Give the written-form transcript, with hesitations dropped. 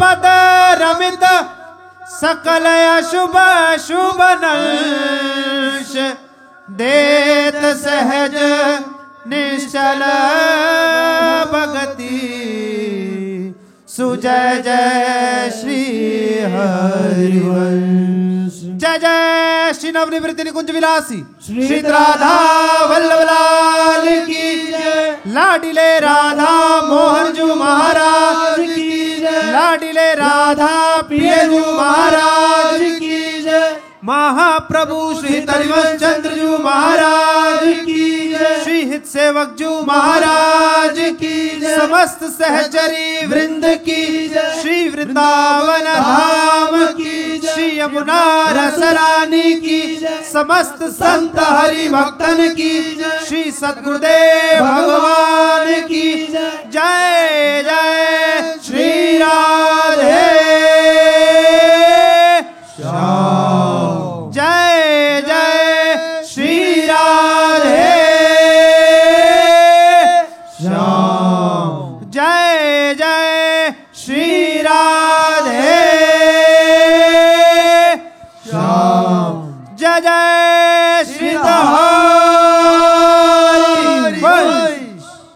पद रमित सकल अशुभ शुभ नंश देत सहज निश्चल भगति सुजय जय श्री हरिवंश। जय जय श्री नवनिवृत्ति निकुंज विलासी श्री राधा वल्लभ लाल की जय। लाडिले राधा मोहन जी महाराज की जय। लाडिले राधा प्रियजू महाराज की जय। महाप्रभु श्री हरिवंश चंद्र जी महाराज की जय। श्री हित सेवक जी महाराज की जय। समस्त सहचरी वृंद की जय। श्री वृंदावन धाम की जय। श्री यमुना रसरानी की जय। समस्त संत हरि भक्तन की जय। श्री सद्गुरुदेव भगवान की जय। जय जय श्री राधे श्याम। जय जय श्री राधे श्याम। जय जय